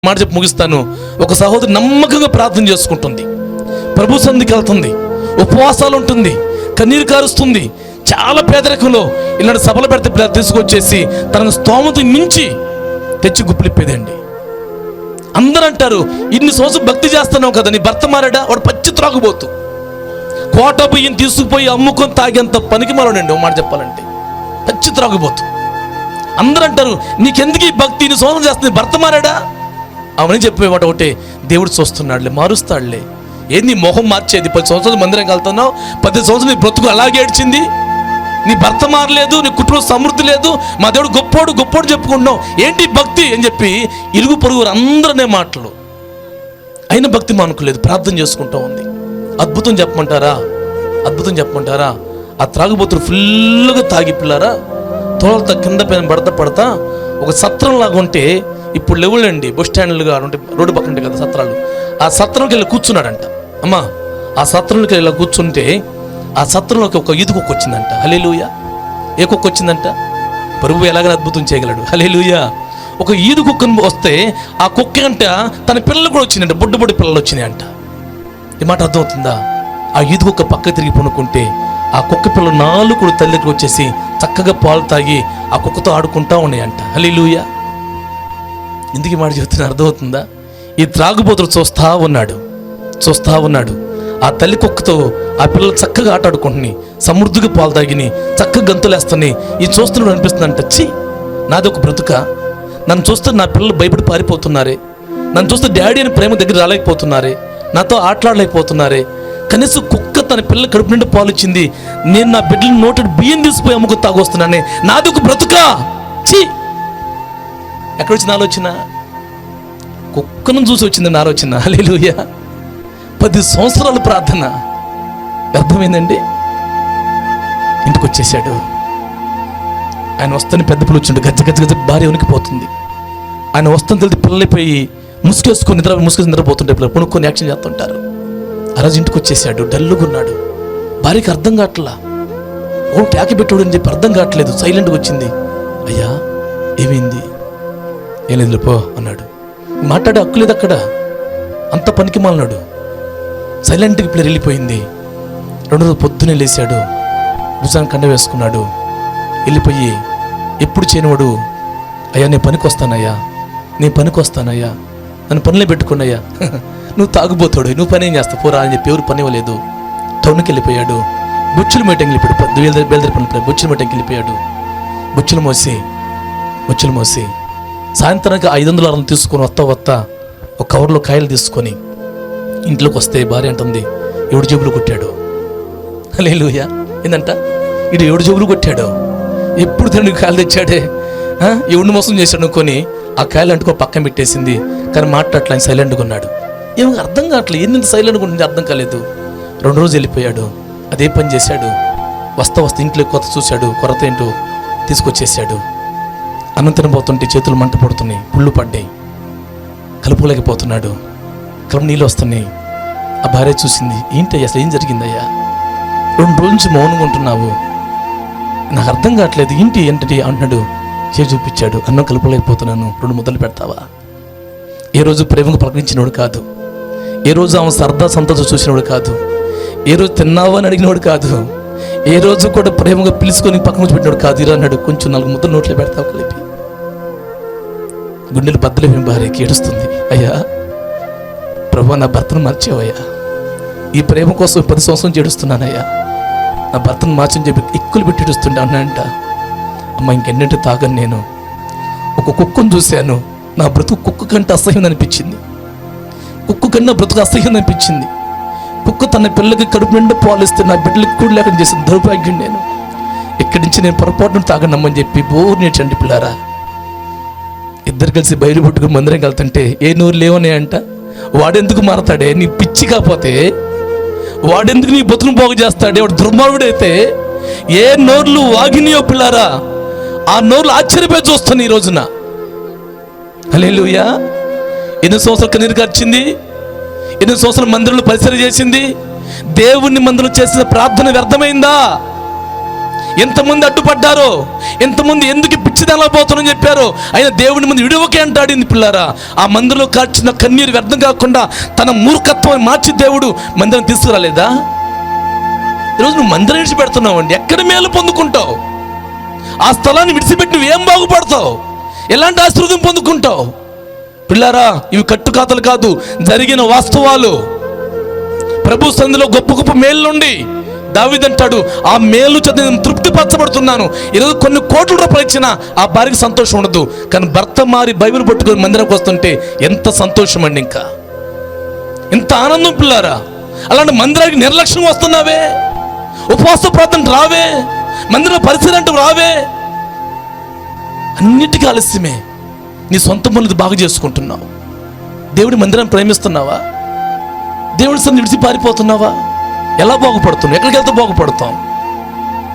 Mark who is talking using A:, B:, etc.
A: మాట చెప్పి ముగిస్తాను. ఒక సహోదరి నమ్మకంగా ప్రార్థన చేసుకుంటుంది, ప్రభు సన్నిధికి వెళ్తుంది, ఉపవాసాలు ఉంటుంది, కన్నీరు కారుస్తుంది, చాలా పేదరికంలో ఇలాంటి సభలు పెడితే తీసుకొచ్చేసి తనకు స్తోమత మించి తెచ్చి గుప్పిలిప్పేదండి. అందరూ అంటారు, ఇన్ని సంవత్సరం భక్తి చేస్తున్నావు కదా, నీ భర్త మారాడా? వాడు పచ్చి త్రాగుబోతు, కోట బియ్యం తీసుకుపోయి అమ్ముకొని తాగేంత పనికి మారాడండి. ఒక మాట చెప్పాలంటే పచ్చి త్రాగుబోతు. అందరూ అంటారు, నీకెందుకు ఈ భక్తి, ఇన్ని సంవత్సరం చేస్తుంది, భర్త మారాడా? అవని చెప్పేవాడు ఒకటే, దేవుడు చూస్తున్నాడులే, మారుస్తాడులే. ఏంది మొహం మార్చేది? 10 సంవత్సరాలు మందిరంకి వెళ్తున్నావు, 10 సంవత్సరాలు నీ బ్రతుకు అలాగే ఏడ్చింది, నీ భర్త మారలేదు, నీ కుటుంబం సమృద్ధి లేదు, మా దేవుడు గొప్పోడు గొప్పోడు చెప్పుకుంటున్నావు, ఏంటి భక్తి అని చెప్పి ఇరుగు పొరుగు అందరనే మాటలు. అయినా భక్తి మానుకోలేదు, ప్రార్థన చేసుకుంటూ ఉంది. అద్భుతం చెప్పమంటారా? అద్భుతం చెప్పమంటారా? ఆ త్రాగుబోతులు ఫుల్గా తాగి పిల్లారా తోలత కింద పైన పడతా ఒక సత్రం లాగా ఉంటే, ఇప్పుడు లెవెల్ బస్ స్టాండ్లుగా ఉంటే రోడ్డు పక్కన ఉంటాయి కదా సత్రాలు, ఆ సత్రంకి వెళ్ళి కూర్చున్నాడంట. అమ్మా, ఆ సత్రంలోకి వెళ్ళి కూర్చుంటే ఆ సత్రంలోకి ఒక ఈదు కుక్క వచ్చిందంట. హల్లెలూయా. ఏ కుక్క వచ్చిందంట? ప్రభువు ఎలాగైనా అద్భుతం చేయగలడు. హల్లెలూయా. ఒక ఈదు కుక్కను వస్తే ఆ కుక్క అంట తన పిల్లలు కూడా వచ్చిందంట, బొడ్డు పిల్లలు వచ్చినాయంట. ఈ మాట అర్థమవుతుందా? ఆ ఈదు కుక్క పక్క తిరిగి పనుకుంటే ఆ కుక్క పిల్లలు 4 కూడా తల్లి దగ్గర వచ్చేసి చక్కగా పాలు తాగి ఆ కుక్కతో ఆడుకుంటా ఉన్నాయంట. హల్లెలూయా. ఎందుకు ఈ మాట చెప్తున్నా అర్థమవుతుందా? ఈ త్రాగుబోతులు చూస్తా ఉన్నాడు. ఆ తల్లి కుక్కతో ఆ పిల్లలు చక్కగా ఆట ఆడుకుంటున్నాయి, సమృద్ధిగా పాలు తాగిని, చక్కగా గంతులేస్తున్నాయి. ఇది చూస్తున్నాడు అనిపిస్తుందంట, ఛీ, నాది ఒక బ్రతుక, నన్ను చూస్తే నా పిల్లలు భయపడి పారిపోతున్నారే, నన్ను చూస్తే డాడీ అని ప్రేమ దగ్గర రాలేకపోతున్నారే, నాతో ఆటలాడలేకపోతున్నారే, కనీసం కుక్క తన పిల్లల కడుపు నిండా పాలు ఇచ్చింది, నేను నా బిడ్డలు నోటి బియ్యం తీసిపోయి అమ్ముకు తాగొస్తున్నానే, నాది ఒక బ్రతుక, ఛీ. ఎక్కడొచ్చిన ఆలోచన? కుక్కను చూసి వచ్చిందండి ఆలోచన. హల్లెలూయా. 10 సంవత్సరాల ప్రార్థన వ్యర్థమైందండి. ఇంటికి వచ్చేసాడు. ఆయన వస్తాను పెద్ద పిల్లలు వచ్చిండు, గజ్జ భార్య ఉనికిపోతుంది. ఆయన వస్తాను తెలిసి పిల్లలైపోయి ముసుకేసుకొని నిద్రపోతుంటే పిల్లలు పునుక్కొని యాక్షన్ చేస్తుంటారు. ఆ రోజు ఇంటికి వచ్చేసాడు, డల్లుగా ఉన్నాడు. భార్యకి అర్థం కావట్లా, ఓ ట్యాకి పెట్టాడు అని చెప్పి అర్థం కావట్లేదు. సైలెంట్గా వచ్చింది. అయ్యా ఏమైంది? ఏం లేదు పో అన్నాడు. మాట్లాడే హక్కు లేదు అక్కడ, అంత పనికి మాలినాడు. సైలెంట్గా ఇప్పుడు వెళ్ళిపోయింది. 2 రోజులు పొద్దునే లేచాడు, భుజాన్ని కండ వేసుకున్నాడు, వెళ్ళిపోయి ఎప్పుడు చేయనివాడు, అయ్యా నేను పనికి వస్తానయ్యా, నన్ను పనిలో పెట్టుకున్నాయ్యా. నువ్వు తాగుబోతాడు, నువ్వు పని ఏం చేస్తావు పోరా అని చెప్పి ఎవరు పని ఇవ్వలేదు. టౌన్కి వెళ్ళిపోయాడు. బుచ్చుల మీటింగ్ వెళ్ళిపోయాడు, బేల్దరి పని బుచ్చుల మీటింగ్కి వెళ్ళిపోయాడు. బుచ్చులు మోసి సాయంత్రానికి 500 తీసుకొని వస్తా ఒక కవర్లో కాయలు తీసుకొని ఇంట్లోకి వస్తే భార్య అంటుంది, 7 జేబులు కొట్టాడు. హల్లెలూయా. ఏందంట? ఇడు 7 జేబులు కొట్టాడు. ఎప్పుడు తినడానికి కాయలు తెచ్చాడే, ఎవడిని మోసం చేశాడు అనుకొని ఆ కాయలు అంటుకో పక్కన పెట్టేసింది. కానీ మాట్లాడట్లా, ఆయన సైలెంట్గా ఉన్నాడు. ఏమో అర్థం కావట్లేదు, ఎందుకు సైలెంట్గా ఉంటుంది అర్థం కాలేదు. 2 రోజులు వెళ్ళిపోయాడు, అదే పని చేశాడు. వస్తా ఇంట్లో కొత్త చూశాడు, కొరత ఏంటో తీసుకొచ్చేసాడు. అన్నం తినబోతుంటే చేతులు మంట పడుతున్నాయి, పుళ్ళు పడ్డాయి, కలుపుకోలేకపోతున్నాడు, కలుపు నీళ్ళు వస్తున్నాయి. ఆ భార్య చూసింది, ఏంటి అసలు ఏం జరిగిందయ్యా, 2 రోజుల నుంచి మౌనంగా ఉంటున్నావు, నాకు అర్థం కావట్లేదు, ఏంటి అంటున్నాడు. చేసి చూపించాడు, అన్నం కలుపుకోలేకపోతున్నాను, 2 ముద్దలు పెడతావా? ఏ రోజు ప్రేమకు ప్రకటించినవాడు కాదు, ఏ రోజు ఆమె సరదా సంతోషం చూసినవాడు కాదు, ఏ రోజు తిన్నావా అని అడిగినవాడు కాదు, ఏ రోజు కూడా ప్రేమగా పిలుచుకొని పక్కన నుంచి పెట్టినాడు కాదు. ఇలా అన్నాడు, కొంచెం 4 ముద్దలు నోట్లో పెడతావు కలిపి. గుండెలు బద్దలేమి భార్యకి ఏడుస్తుంది. అయ్యా ప్రభు, నా భర్తను మార్చేవయ్యా, ఈ ప్రేమ కోసం 10 సంవత్సరం ఏడుస్తున్నానయ్యా, నా భర్తను మార్చని చెప్పి ఎక్కులు పెట్టి ఏడుస్తుంటే అన్నాడంట. అమ్మ ఇంకెన్నింటి తాగను నేను, ఒక కుక్కను చూశాను, నా బ్రతుకు కుక్క కంటే అసహ్యం అనిపించింది, కుక్క కన్నా బ్రతుకు అసహ్యం అనిపించింది. కుక్క తన పిల్లలకి కడుపు నిండా పాలిస్తే నా బిడ్డలకి కూడా లేకుండా చేసిన దౌర్భాగ్యం నేను. ఇక్కడి నుంచి నేను పొరపాటును తాగనమ్మని చెప్పి బోర్ నేర్చండి పిల్లారా. ఇద్దరు కలిసి బయలు పుట్టుకుని మందిరం వెళ్తుంటే ఏ నోరు లేవనే అంట. వాడెందుకు మారతాడే, నీ పిచ్చి కాకపోతే వాడెందుకు నీ బతుకును బాగు చేస్తాడే, వాడు దుర్మార్గుడైతే ఏ నోర్లు వాగినాయో పిల్లారా, ఆ నోర్లు ఆశ్చర్యపోయి చూస్తాను ఈ రోజున. హల్లెలూయా. ఎన్ని సంవత్సరాలు కన్నీరు కార్చింది, ఎన్ని సంవత్సరాలు మందిరంలో పరిసర చేసింది, దేవుని మందిరం చేసిన ప్రార్థన వ్యర్థమైందా? ఎంతమంది అడ్డుపడ్డారో, ఎంతమంది ఎందుకు పిచ్చిదలా పోతానని చెప్పారో, ఆయన దేవుని ముందు విడువకే అంటాడింది పిల్లారా. ఆ మందిరంలో కార్చిన కన్నీరు వ్యర్థం కాకుండా తన మూర్ఖత్వాన్ని మార్చి దేవుడు మందిరం తీసుకురాలేదా? ఈరోజు నువ్వు మందిరం విడిచిపెడుతున్నావు అండి, ఎక్కడ మేలు పొందుకుంటావు? ఆ స్థలాన్ని విడిచిపెట్టి నువ్వేం బాగుపడతావు? ఎలాంటి ఆశీర్వాదం పొందుకుంటావు? పిల్లారా, ఇవి కట్టుకాతలు కాదు, జరిగిన వాస్తవాలు. ప్రభు సన్నిధిలో గొప్ప గొప్ప మేలు నుండి దావీదు అంటాడు, ఆ మేలు చదివి నేను తృప్తి పరచబడుతున్నాను. ఈరోజు కొన్ని కోట్ల రూపాయలు ఇచ్చిన ఆ భార్యకి సంతోషం ఉండదు, కానీ భర్త మారి బైబిల్ పట్టుకొని మందిరంకి వస్తుంటే ఎంత సంతోషం అండి, ఇంకా ఎంత ఆనందం పిల్లారా. అలాంటి మందిరానికి నిర్లక్ష్యం వస్తున్నావే, ఉపవాస ప్రార్థన రావే, మందిర పరిసర అంటూ రావే, అన్నిటికీ ఆలస్యమే. నీ సొంత పనులు బాగా చేసుకుంటున్నావు. దేవుడి మందిరాన్ని ప్రేమిస్తున్నావా? దేవుడి సన్నిధి విడిచి పారిపోతున్నావా? ఎలా బాగుపడుతున్నావు? ఎక్కడికి వెళ్తే బాగుపడతావు?